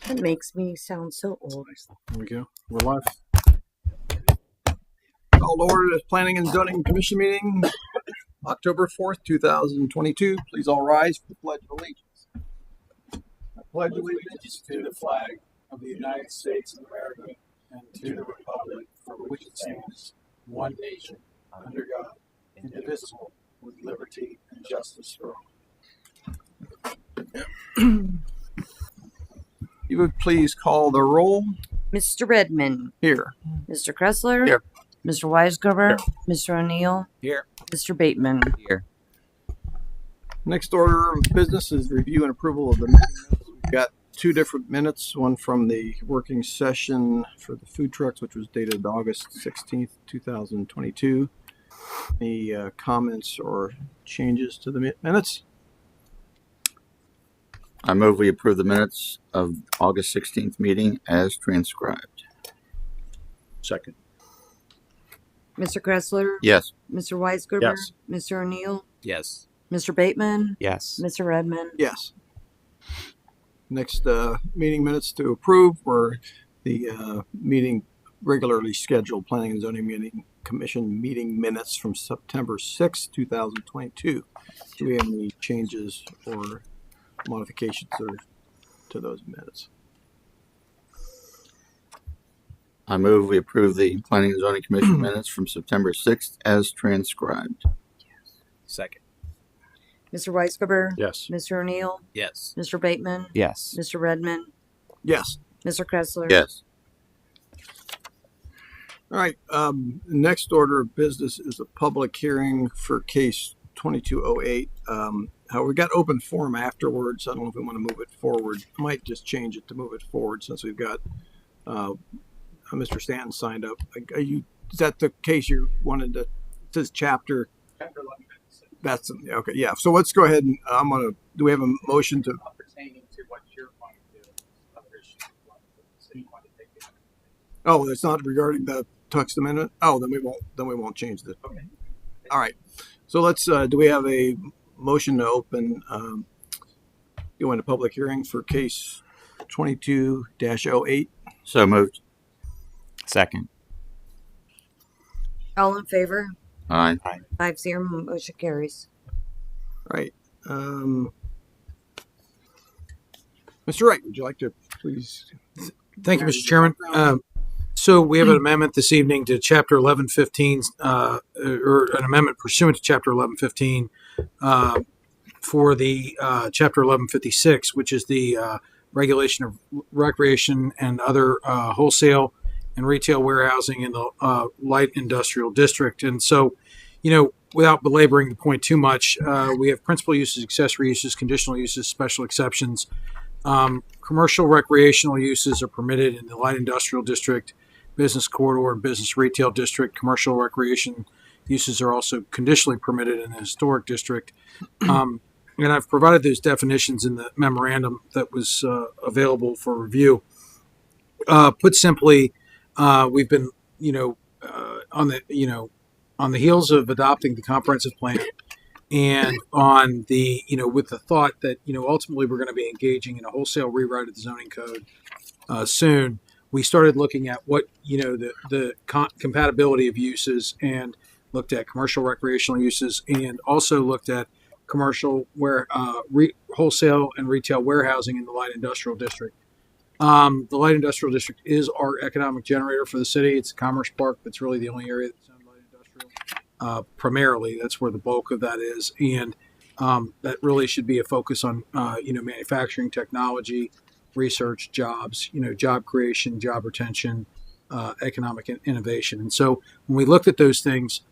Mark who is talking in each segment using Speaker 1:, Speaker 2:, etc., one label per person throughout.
Speaker 1: That makes me sound so old.
Speaker 2: There we go. We're live. Call to order this Planning and Zoning Commission meeting, October 4th, 2022. Please all rise for the Pledge of Allegiance. I pledge allegiance to the flag of the United States of America and to the republic for which it stands, one nation, under God, indivisible, with liberty and justice for all. You would please call the roll.
Speaker 1: Mr. Redmond.
Speaker 2: Here.
Speaker 1: Mr. Kressler.
Speaker 2: Here.
Speaker 1: Mr. Weisgerber. Mr. O'Neill.
Speaker 2: Here.
Speaker 1: Mr. Bateman.
Speaker 3: Here.
Speaker 2: Next order of business is review and approval of the minutes. We've got two different minutes, one from the working session for the food trucks, which was dated August 16th, 2022. Any comments or changes to the minutes?
Speaker 3: I move we approve the minutes of August 16th meeting as transcribed.
Speaker 2: Second.
Speaker 1: Mr. Kressler.
Speaker 3: Yes.
Speaker 1: Mr. Weisgerber.
Speaker 2: Yes.
Speaker 1: Mr. O'Neill.
Speaker 3: Yes.
Speaker 1: Mr. Bateman.
Speaker 3: Yes.
Speaker 1: Mr. Redmond.
Speaker 2: Yes. Next meeting minutes to approve were the meeting regularly scheduled Planning and Zoning meeting Commission meeting minutes from September 6th, 2022. Do we have any changes or modifications to those minutes?
Speaker 3: I move we approve the Planning and Zoning Commission minutes from September 6th as transcribed.
Speaker 4: Second.
Speaker 1: Mr. Weisgerber.
Speaker 2: Yes.
Speaker 1: Mr. O'Neill.
Speaker 4: Yes.
Speaker 1: Mr. Bateman.
Speaker 3: Yes.
Speaker 1: Mr. Redmond.
Speaker 2: Yes.
Speaker 1: Mr. Kressler.
Speaker 3: Yes.
Speaker 2: All right. Next order of business is a public hearing for case 2208. We got open forum afterwards. I don't know if we want to move it forward. Might just change it to move it forward since we've got Mr. Stanton signed up. Is that the case you wanted to? It says chapter. That's okay. Yeah. So let's go ahead and do we have a motion to?
Speaker 5: Pertaining to what you're going to do, other issues you want to take it.
Speaker 2: Oh, it's not regarding the text amendment. Oh, then we won't change the.
Speaker 5: Okay.
Speaker 2: All right. So let's. Do we have a motion to open? Go into public hearing for case 22-08.
Speaker 3: So moved. Second.
Speaker 1: All in favor?
Speaker 3: Aye.
Speaker 1: 5-0. Motion carries.
Speaker 2: All right. Mr. Wright, would you like to please?
Speaker 4: Thank you, Mr. Chairman. So we have an amendment this evening to Chapter 1115, or an amendment pursuant to Chapter 1115 for the Chapter 1156, which is the regulation of recreation and other wholesale and retail warehousing in the light industrial district. And so, without belaboring the point too much, we have principal uses, accessory uses, conditional uses, special exceptions. Commercial recreational uses are permitted in the light industrial district, business corridor, and business retail district. Commercial recreation uses are also conditionally permitted in the historic district. And I've provided those definitions in the memorandum that was available for review. Put simply, we've been, on the heels of adopting the comprehensive plan, and on the, with the thought that, ultimately we're going to be engaging in a wholesale rewrite of the zoning code soon, we started looking at what, the compatibility of uses, and looked at commercial recreational uses, and also looked at commercial wholesale and retail warehousing in the light industrial district. The light industrial district is our economic generator for the city. It's a commerce park. That's really the only area that's owned light industrial. Primarily, that's where the bulk of that is, and that really should be a focus on manufacturing, technology, research, jobs, job creation, job retention, economic innovation. And so when we looked at those things,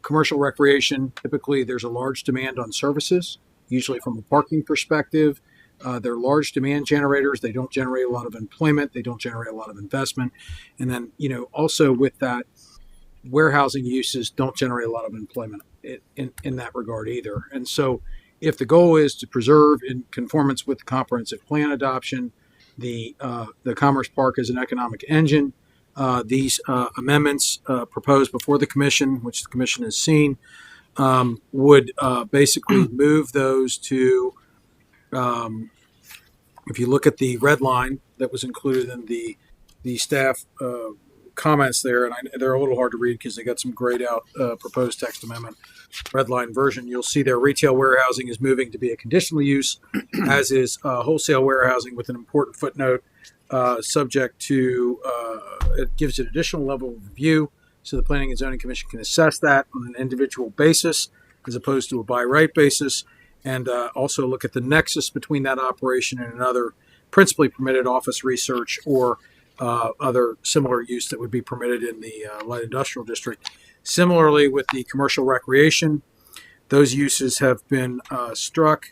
Speaker 4: commercial recreation, typically there's a large demand on services, usually from a parking perspective. They're large demand generators. They don't generate a lot of employment. They don't generate a lot of investment. And then, also with that, warehousing uses don't generate a lot of employment in that regard either. And so if the goal is to preserve in conformance with the comprehensive plan adoption, the Commerce Park as an economic engine, these amendments proposed before the commission, which the commission has seen, would basically move those to if you look at the red line that was included in the staff comments there, and they're a little hard to read because they got some grayed out proposed text amendment red line version, you'll see their retail warehousing is moving to be a conditional use, as is wholesale warehousing, with an important footnote subject to it gives an additional level of review so the Planning and Zoning Commission can assess that on an individual basis as opposed to a by right basis, and also look at the nexus between that operation and another principally permitted office research or other similar use that would be permitted in the light industrial district. Similarly, with the commercial recreation, those uses have been struck.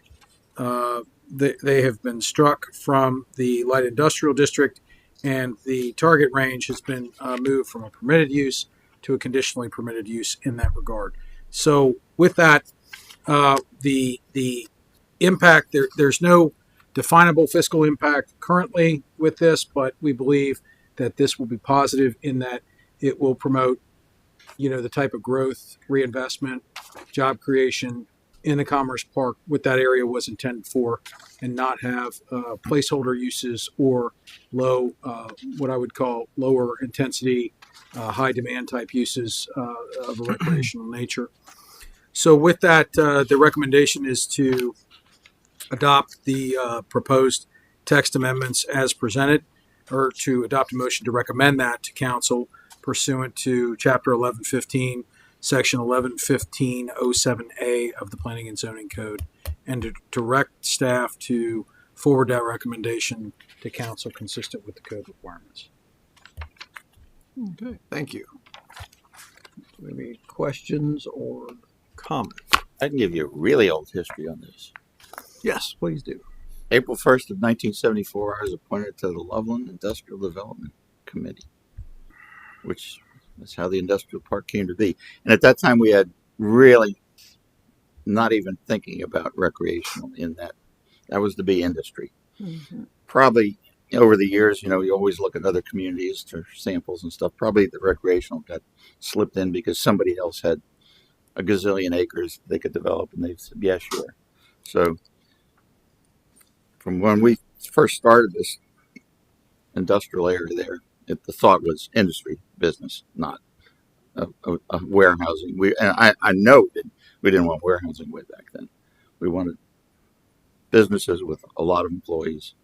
Speaker 4: They have been struck from the light industrial district, and the target range has been moved from a permitted use to a conditionally permitted use in that regard. So, with that, the impact there's no definable fiscal impact currently with this, but we believe that this will be positive in that it will promote, the type of growth, reinvestment, job creation in the Commerce Park, what that area was intended for, and not have placeholder uses or low, what I would call lower intensity, high demand type uses of a recreational nature. So with that, the recommendation is to adopt the proposed text amendments as presented, or to adopt a motion to recommend that to council pursuant to Chapter 1115, Section 1115.07A of the Planning and Zoning Code, and to direct staff to forward that recommendation to council consistent with the code requirements.
Speaker 2: Okay, thank you. Any questions or comments?
Speaker 3: I can give you a really old history on this.
Speaker 2: Yes, please do.
Speaker 3: April 1st of 1974, I was appointed to the Loveland Industrial Development Committee, which is how the industrial park came to be. And at that time, we had really not even thinking about recreational in that. That was to be industry.
Speaker 1: Mm-hmm.
Speaker 3: Probably over the years, you always look at other communities for samples and stuff. Probably the recreational got slipped in because somebody else had a gazillion acres they could develop, and they said, yeah, sure. So from when we first started this industrial area there, the thought was industry business, not a warehousing. I know that we didn't want warehousing way back then. We wanted businesses with a lot of employees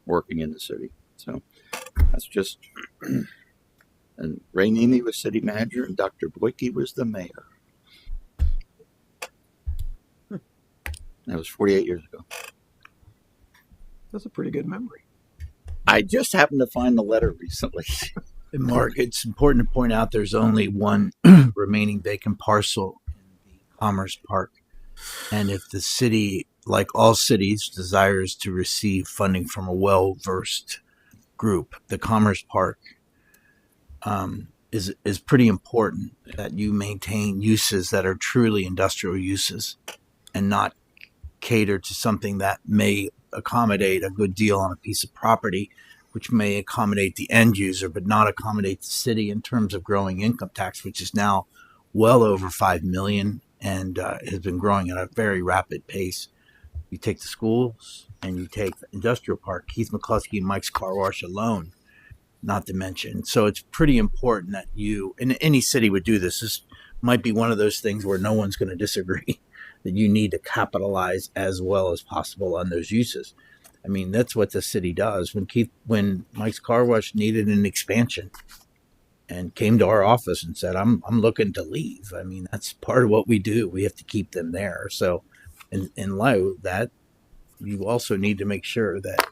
Speaker 3: working in the city. So that's just. And Ray Nemi was city manager, and Dr. Boyke was the mayor. That was 48 years ago.
Speaker 2: That's a pretty good memory.
Speaker 3: I just happened to find the letter recently.
Speaker 6: And Mark, it's important to point out there's only one remaining vacant parcel in the Commerce Park. And if the city, like all cities, desires to receive funding from a well-versed group, the Commerce Park is pretty important that you maintain uses that are truly industrial uses and not cater to something that may accommodate a good deal on a piece of property, which may accommodate the end user, but not accommodate the city in terms of growing income tax, which is now well over 5 million and has been growing at a very rapid pace. You take the schools and you take the industrial park, Keith McCluskey and Mike's Car Wash alone, not to mention. So it's pretty important that and any city would do this. This might be one of those things where no one's going to disagree that you need to capitalize as well as possible on those uses. I mean, that's what the city does. When Mike's Car Wash needed an expansion and came to our office and said, I'm looking to leave. I mean, that's part of what we do. We have to keep them there. So in light of that, you also need to make sure that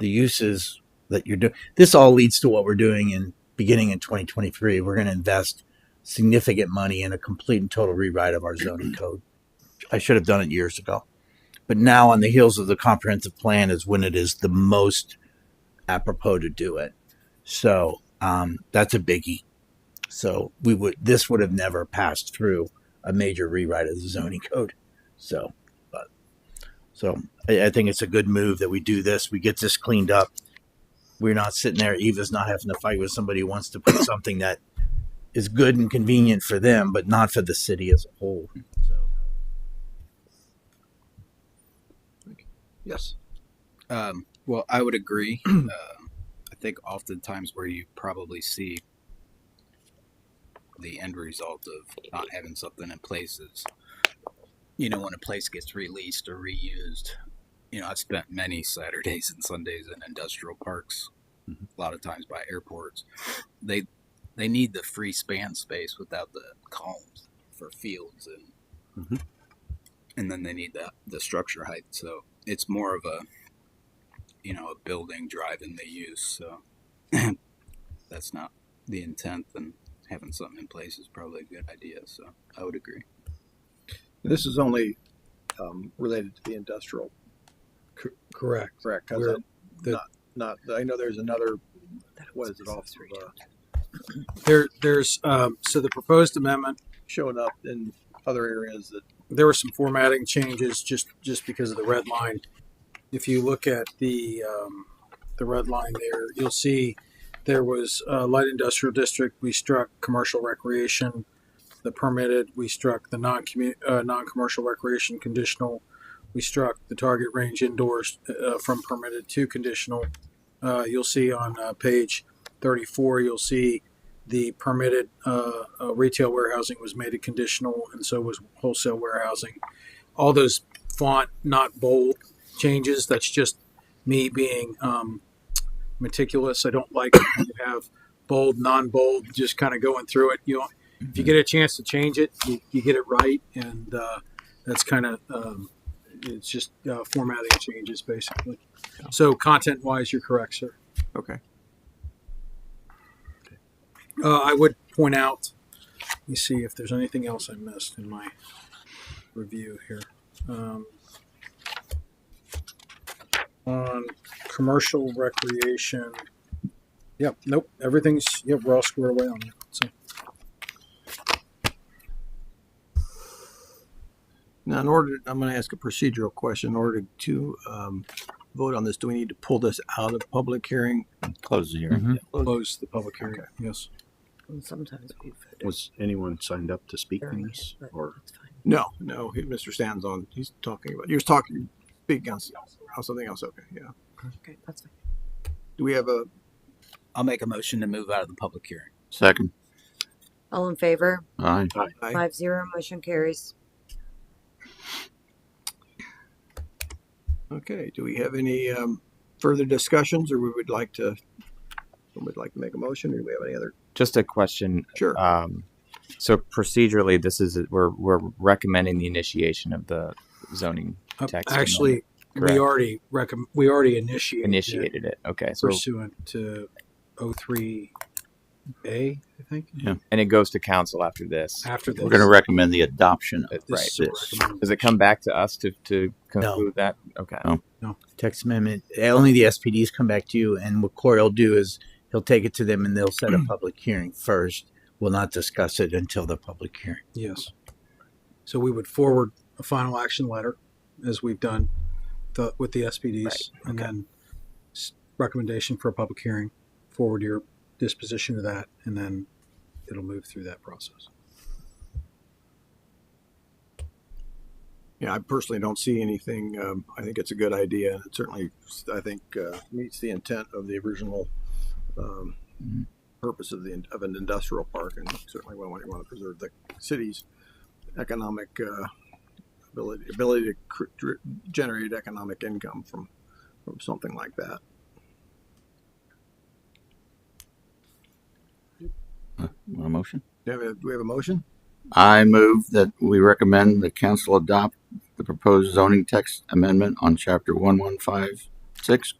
Speaker 6: the uses that you're doing, this all leads to what we're doing beginning in 2023. We're going to invest significant money in a complete and total rewrite of our zoning code. I should have done it years ago. But now on the heels of the comprehensive plan is when it is the most apropos to do it. So that's a biggie. So this would have never passed through a major rewrite of the zoning code. So I think it's a good move that we do this. We get this cleaned up. We're not sitting there. Eva's not having to fight with somebody who wants to put something that is good and convenient for them, but not for the city as a whole.
Speaker 2: Yes.
Speaker 7: Well, I would agree. I think oftentimes where you probably see the end result of not having something in place is, when a place gets released or reused. I've spent many Saturdays and Sundays in industrial parks, a lot of times by airports. They need the free span space without the columns for fields and then they need the structure height. So it's more of a building driving the use. So that's not the intent, and having something in place is probably a good idea. So I would agree.
Speaker 2: This is only related to the industrial,
Speaker 4: Correct.
Speaker 2: correct? 'Cause
Speaker 4: We're-
Speaker 2: not. I know there's another. What is it off
Speaker 4: There's so the proposed amendment.
Speaker 2: showing up in other areas that
Speaker 4: There were some formatting changes just because of the red line. If you look at the red line there, you'll see there was light industrial district. We struck commercial recreation. The permitted. We struck the non-commercial recreation conditional. We struck the target range indoors from permitted to conditional. You'll see on page 34, you'll see the permitted retail warehousing was made a conditional, and so was wholesale warehousing. All those font, not bold changes. That's just me being meticulous. I don't like when you have bold, non-bold, just kind of going through it. If you get a chance to change it, you get it right, and that's kind of it's just formatting changes basically. So content-wise, you're correct, sir.
Speaker 2: okay.
Speaker 4: I would point out. Let me see if there's anything else I missed in my review here. On commercial recreation. Yep. Nope. Everything's. Yep. We're all squared away on that. So.
Speaker 2: Now, I'm going to ask a procedural question. In order to vote on this, do we need to pull this out of public hearing?
Speaker 3: Close the hearing.
Speaker 4: Close the public hearing.
Speaker 2: Okay.
Speaker 4: Yes.
Speaker 1: And sometimes we voted
Speaker 8: Was anyone signed up to speak
Speaker 1: during
Speaker 8: on
Speaker 1: it,
Speaker 8: this?
Speaker 1: but
Speaker 8: Or
Speaker 1: it's fine.
Speaker 2: No. Mr. Stan's on. He's talking about. He was talking. Speaking on something else. Okay. Yeah.
Speaker 1: Okay, that's fine.
Speaker 2: Do we have a?
Speaker 7: I'll make a motion to move out of the public hearing.
Speaker 3: Second.
Speaker 1: All in favor?
Speaker 3: Aye.
Speaker 1: 5-0, motion carries.
Speaker 2: Okay. Do we have any further discussions, or would like to make a motion, or do we have any other?
Speaker 9: Just a question.
Speaker 2: Sure.
Speaker 9: So procedurally, we're recommending the initiation of the zoning text.
Speaker 4: Actually,
Speaker 9: Correct.
Speaker 4: we already initiated
Speaker 9: it. Okay. So
Speaker 4: pursuant to 03A, I think.
Speaker 9: and it goes to council after this.
Speaker 4: After this,
Speaker 3: We're going to recommend the adoption of
Speaker 9: Right.
Speaker 4: This is
Speaker 3: this.
Speaker 4: recommended.
Speaker 9: Does it come back to us to conclude that? Okay.
Speaker 3: No.
Speaker 6: Text amendment. Only the SPDs come back to you, and what Corey will do is he'll take it to them, and they'll set a public hearing first. We'll not discuss it until the public hearing.
Speaker 4: Yes. So we would forward a final action letter, as we've done with the SPDs,
Speaker 9: Right.
Speaker 4: and then recommendation for a public hearing. Forward your disposition of that, and then it'll move through that process.
Speaker 2: Yeah, I personally don't see anything. I think it's a good idea. It certainly, I think, meets the intent of the original purpose of an industrial park, and certainly we want to preserve the city's economic ability to generate economic income from something like that.
Speaker 3: Want a motion?
Speaker 2: Do we have a motion?
Speaker 3: I move that we recommend the council adopt the proposed zoning text amendment on chapter 1156,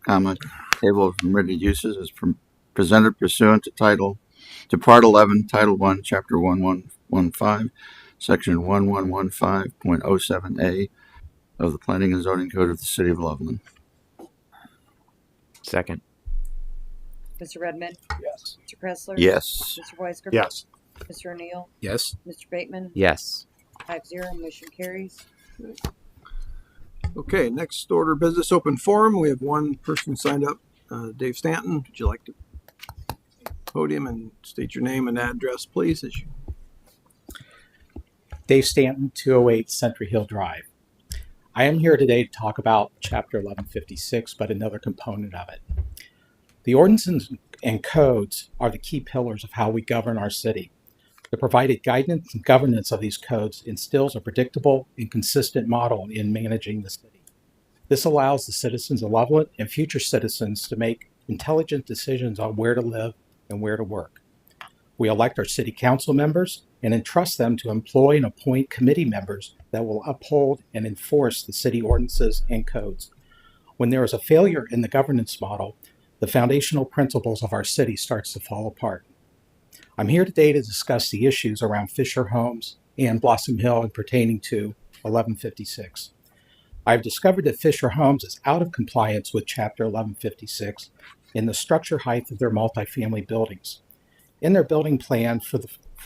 Speaker 3: table of permitted uses as presented pursuant to part 11, title 1, chapter 1115, section 1115.07a of the Planning and Zoning Code of the City of Loveland.
Speaker 9: Second.
Speaker 1: Mr. Redmond?
Speaker 2: Yes.
Speaker 1: Mr. Kressler?
Speaker 3: Yes.
Speaker 1: Mr. Weisgerber?
Speaker 8: yes,
Speaker 1: Mr. O'Neill?
Speaker 7: Yes.
Speaker 1: Mr. Bateman?
Speaker 9: Yes.
Speaker 1: 5-0, motion carries.
Speaker 2: Okay, next order of business, open forum. We have one person signed up, Dave Stanton. Would you like to podium and state your name and address, please?
Speaker 5: Dave Stanton, 208 Century Hill Drive. I am here today to talk about Chapter 1156, but another component of it. The ordinances and codes are the key pillars of how we govern our city. The provided guidance and governance of these codes instills a predictable and consistent model in managing the city. This allows the citizens of Loveland and future citizens to make intelligent decisions on where to live and where to work. We elect our city council members and entrust them to employ and appoint committee members that will uphold and enforce the city ordinances and codes. When there is a failure in the governance model, the foundational principles of our city starts to fall apart. I'm here today to discuss the issues around Fisher Homes and Blossom Hill and pertaining to 1156. I've discovered that Fisher Homes is out of compliance with Chapter 1156 in the structure height of their multifamily buildings. In their building plan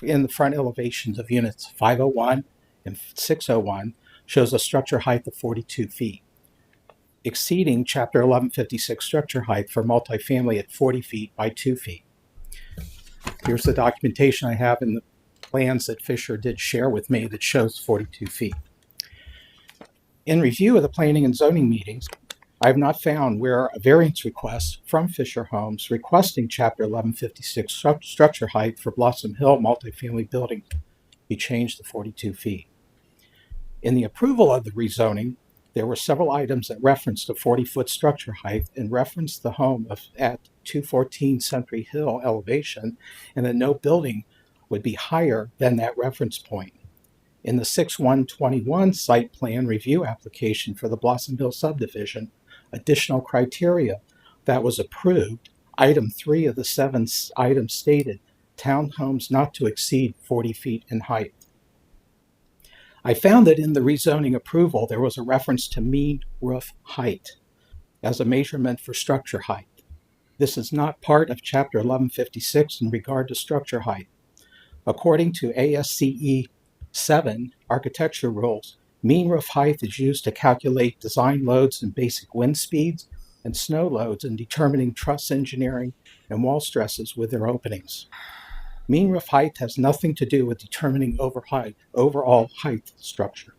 Speaker 5: in the front elevations of units 501 and 601 shows a structure height of 42 feet, exceeding Chapter 1156 structure height for multifamily at 40 feet by 2 feet. Here's the documentation I have in the plans that Fisher did share with me that shows 42 feet. In review of the planning and zoning meetings, I have not found where a variance request from Fisher Homes requesting Chapter 1156 structure height for Blossom Hill multifamily building be changed to 42 feet. In the approval of the rezoning, there were several items that referenced a 40-foot structure height and referenced the home at 214 Century Hill elevation, and that no building would be higher than that reference point. In the 6121 site plan review application for the Blossom Hill subdivision, additional criteria that was approved, item 3 of the 7 items stated, townhomes not to exceed 40 feet in height. I found that in the rezoning approval, there was a reference to mean roof height as a measurement for structure height. This is not part of Chapter 1156 in regard to structure height. According to ASCE 7 architecture rules, mean roof height is used to calculate design loads and basic wind speeds and snow loads in determining truss engineering and wall stresses with their openings. Mean roof height has nothing to do with determining overall height structure.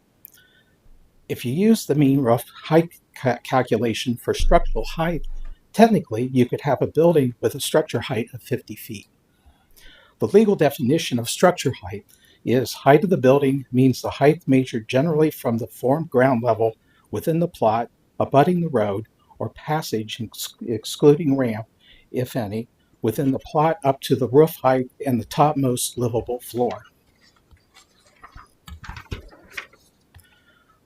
Speaker 5: If you use the mean roof height calculation for structural height, technically you could have a building with a structure height of 50 feet. The legal definition of structure height is height of the building means the height measured generally from the formed ground level within the plot, abutting the road, or passage excluding ramp, if any, within the plot up to the roof height and the topmost livable floor.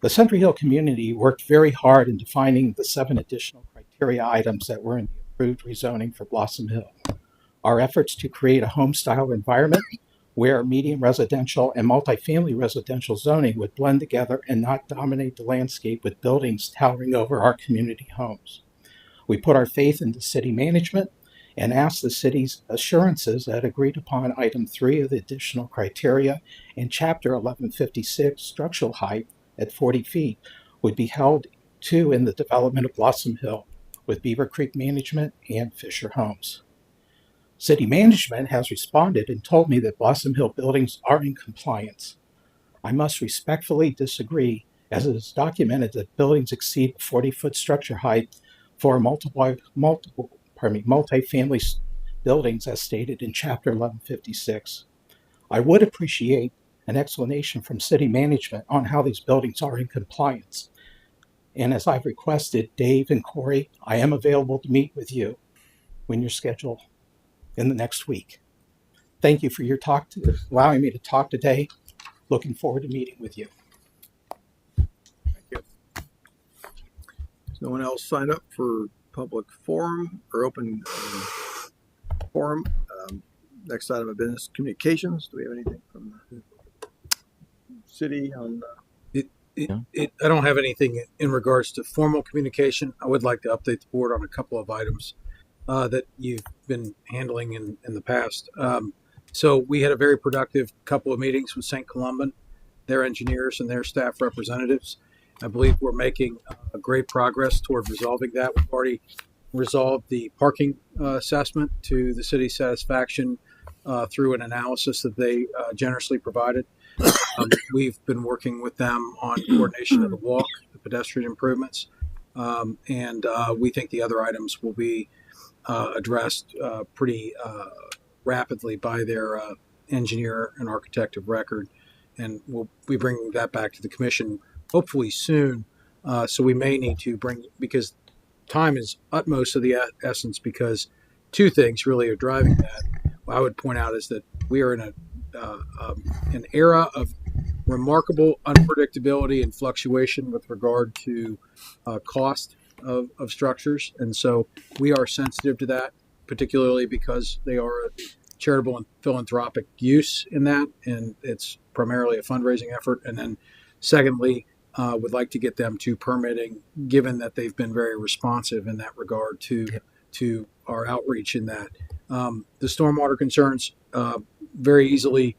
Speaker 5: The Century Hill community worked very hard in defining the 7 additional criteria items that were in the approved rezoning for Blossom Hill. Our efforts to create a home-style environment where medium residential and multifamily residential zoning would blend together and not dominate the landscape with buildings towering over our community homes. We put our faith into city management and asked the city's assurances that agreed upon item 3 of the additional criteria in Chapter 1156 structural height at 40 feet would be held to in the development of Blossom Hill with Beaver Creek Management and Fisher Homes. City management has responded and told me that Blossom Hill buildings are in compliance. I must respectfully disagree, as it is documented that buildings exceed 40-foot structure height for multifamily buildings as stated in Chapter 1156. I would appreciate an explanation from city management on how these buildings are in compliance. And as I've requested, Dave and Corey, I am available to meet with you when you're scheduled in the next week. Thank you for your allowing me to talk today. Looking forward to meeting with you.
Speaker 2: Thank you. Does no one else sign up for public forum or open forum? Next item of business, communications. Do we have anything from the city on?
Speaker 4: I don't have anything in regards to formal communication. I would like to update the board on a couple of items that you've been handling in the past. So we had a very productive couple of meetings with St. Columban, their engineers and their staff representatives. I believe we're making great progress toward resolving that. We've already resolved the parking assessment to the city's satisfaction through an analysis that they generously provided. We've been working with them on coordination of the walk, the pedestrian improvements. And we think the other items will be addressed pretty rapidly by their engineer and architect of record. And we'll be bringing that back to the commission hopefully soon. So we may need to bring, because time is utmost of the essence, because two things really are driving that. What I would point out is that we are in an era of remarkable unpredictability and fluctuation with regard to cost of structures. And so we are sensitive to that, particularly because they are a charitable and philanthropic use in that, and it's primarily a fundraising effort. And then secondly, would like to get them to permitting, given that they've been very responsive in that regard to our outreach in that. The stormwater concerns very easily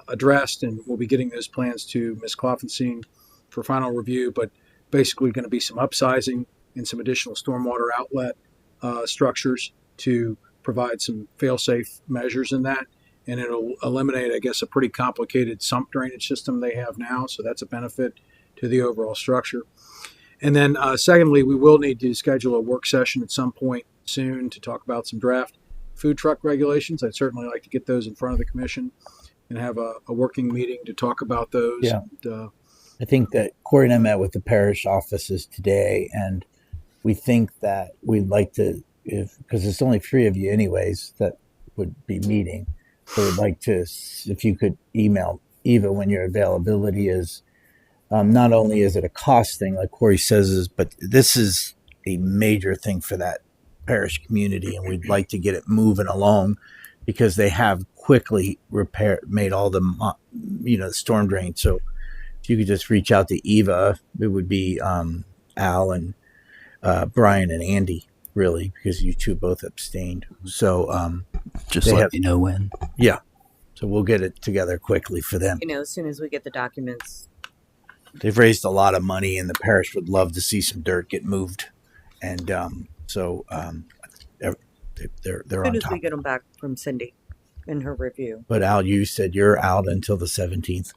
Speaker 4: addressed, and we'll be getting those plans to Ms. Kloffenstein for final review, but basically going to be some upsizing and some additional stormwater outlet structures to provide some fail-safe measures in that. And it'll eliminate, I guess, a pretty complicated sump drainage system they have now. So that's a benefit to the overall structure. And then secondly, we will need to schedule a work session at some point soon to talk about some draft food truck regulations. I'd certainly like to get those in front of the commission and have a working meeting to talk about those.
Speaker 6: Yeah.
Speaker 4: And,
Speaker 6: I think that Corey and I met with the parish offices today, and we think that we'd like to, because it's only 3 of you anyways that would be meeting. So we'd like to, if you could email Eva when your availability is. Not only is it a cost thing, like Corey says, but this is a major thing for that parish community, and we'd like to get it moving along because they have quickly made all the storm drain. So if you could just reach out to Eva, it would be Al and Brian and Andy, really, because you two both abstained. So
Speaker 7: Just let me know when.
Speaker 6: Yeah. So we'll get it together quickly for them.
Speaker 1: As soon as we get the documents.
Speaker 6: They've raised a lot of money, and the parish would love to see some dirt get moved. And they're
Speaker 1: As
Speaker 6: on
Speaker 1: soon as
Speaker 6: top.
Speaker 1: we get them back from Cindy in her review.
Speaker 6: But Al, you said you're out until the 17th,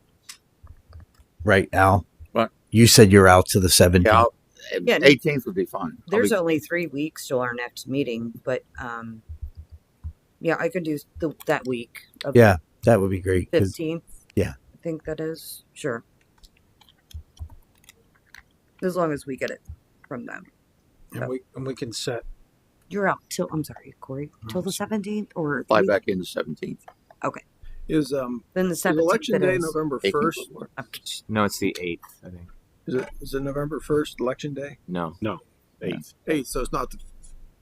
Speaker 6: right, Al?
Speaker 3: What?
Speaker 6: You said you're out to the 17th.
Speaker 3: Yeah,
Speaker 1: Yeah,
Speaker 3: 18th would be fine.
Speaker 1: There's only 3 weeks till our next meeting, but yeah, I could do that week of
Speaker 6: Yeah, that would be great. 'Cause
Speaker 1: 15th.
Speaker 6: Yeah.
Speaker 1: I think that is. Sure. As long as we get it from them.
Speaker 4: and we can set.
Speaker 1: You're out till, I'm sorry, Corey, till the 17th or
Speaker 3: Fly back in the 17th.
Speaker 2: Is
Speaker 1: then the
Speaker 2: is
Speaker 1: 17th.
Speaker 2: election
Speaker 1: it
Speaker 2: day
Speaker 1: is.
Speaker 2: November
Speaker 3: 18th
Speaker 2: 1st?
Speaker 3: would work.
Speaker 1: Okay.
Speaker 9: No, it's the 8th, I think.
Speaker 2: Is it November 1st election day?
Speaker 9: No.
Speaker 8: 8th.
Speaker 2: 8th, so it's not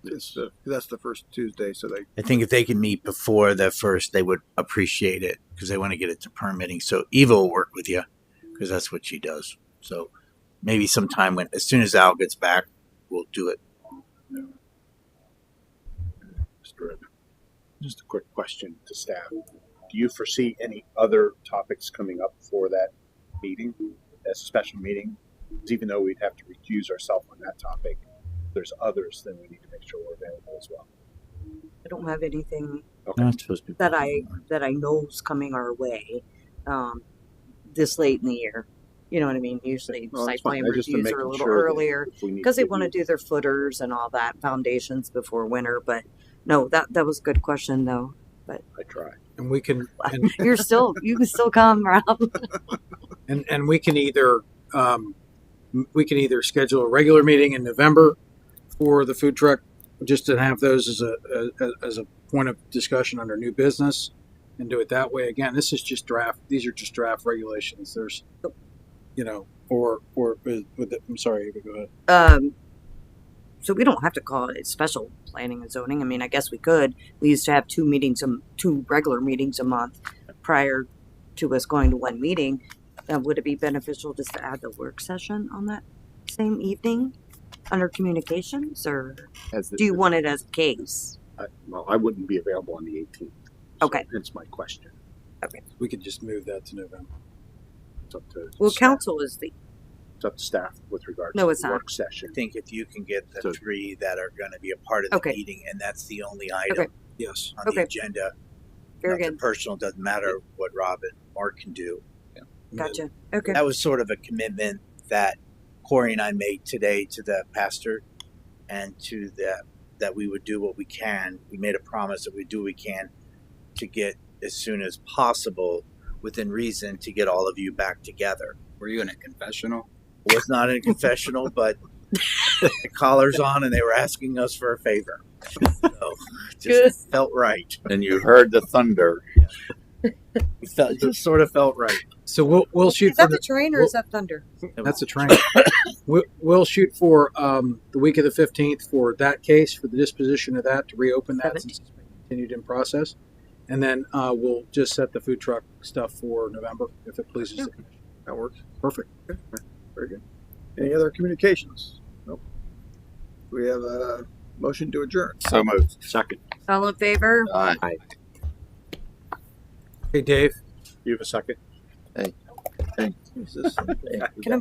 Speaker 2: that's the first Tuesday, so they
Speaker 6: I think if they can meet before the first, they would appreciate it because they want to get it to permitting. So Eva will work with you because that's what she does. So maybe sometime as soon as Al gets back, we'll do it.
Speaker 8: Mr. Redmond. Just a quick question to staff. Do you foresee any other topics coming up for that meeting, as a special meeting? Because even though we'd have to recuse ourselves on that topic, there's others, then we need to make sure we're available as well.
Speaker 1: I don't have anything
Speaker 8: Okay.
Speaker 6: Not supposed to be
Speaker 1: that I know is coming our way this late in the year. You know what I mean? Usually
Speaker 8: No,
Speaker 1: site
Speaker 8: that's fine.
Speaker 1: plan
Speaker 8: I just
Speaker 1: reviews
Speaker 8: been
Speaker 1: are a
Speaker 8: making
Speaker 1: little
Speaker 8: sure that
Speaker 1: earlier
Speaker 8: if we need
Speaker 1: because they
Speaker 8: to
Speaker 1: want to do their footers and all that, foundations before winter. But no, that was a good question though.
Speaker 8: I try.
Speaker 4: And we can, and,
Speaker 1: You can still come, Rob.
Speaker 4: and we can either schedule a regular meeting in November for the food truck, just to have those as a point of discussion under new business, and do it that way. Again, this is just draft. These are just draft regulations. There's, or with it, I'm sorry, Ava, go ahead.
Speaker 1: So we don't have to call it special planning and zoning. I mean, I guess we could. We used to have 2 regular meetings a month prior to us going to one meeting. Would it be beneficial just to add the work session on that same evening under communications, or do you want it as a case?
Speaker 8: I wouldn't be available on the 18th. So
Speaker 1: Okay.
Speaker 8: Hence my question.
Speaker 4: We could just move that to November.
Speaker 8: It's up to
Speaker 1: Well,
Speaker 8: staff.
Speaker 1: council is the
Speaker 8: It's up to staff with regard
Speaker 1: No,
Speaker 8: to
Speaker 1: it's
Speaker 8: the
Speaker 1: not.
Speaker 8: work session.
Speaker 6: I think if you can get the
Speaker 8: So-
Speaker 6: 3 that are going to be a part of the
Speaker 1: Okay.
Speaker 6: meeting, and that's the only item
Speaker 1: Okay.
Speaker 4: Yes.
Speaker 6: on the
Speaker 1: Okay.
Speaker 6: agenda.
Speaker 1: very
Speaker 6: Nothing
Speaker 1: good.
Speaker 6: personal, doesn't matter what Rob and Mark can do.
Speaker 4: And then-
Speaker 1: Gotcha. Okay.
Speaker 6: That was sort of a commitment that Corey and I made today to the pastor and to that we would do what we can. We made a promise that we'd do what we can to get as soon as possible, within reason, to get all of you back together.
Speaker 7: Were you in a confessional?
Speaker 6: It was not in a confessional, but the collars on and they were asking us for a favor. So it just felt right.
Speaker 3: And you heard the thunder.
Speaker 6: It just sort of felt right.
Speaker 4: So we'll shoot
Speaker 1: Is
Speaker 4: for
Speaker 1: that the train or is that thunder?
Speaker 4: That's a train. We'll shoot for the week of the 15th for that case, for the disposition of that, to reopen that since it's been continued in process. And then we'll just set the food truck stuff for November, if it pleases the commission.
Speaker 2: That works.
Speaker 4: Perfect.
Speaker 2: Very good. Any other communications? Nope. We have a motion to adjourn.
Speaker 3: So moved.
Speaker 8: Second.
Speaker 1: All in favor?
Speaker 3: Aye.
Speaker 4: Hey, Dave.
Speaker 8: You have a second?
Speaker 2: Jesus.
Speaker 1: Can I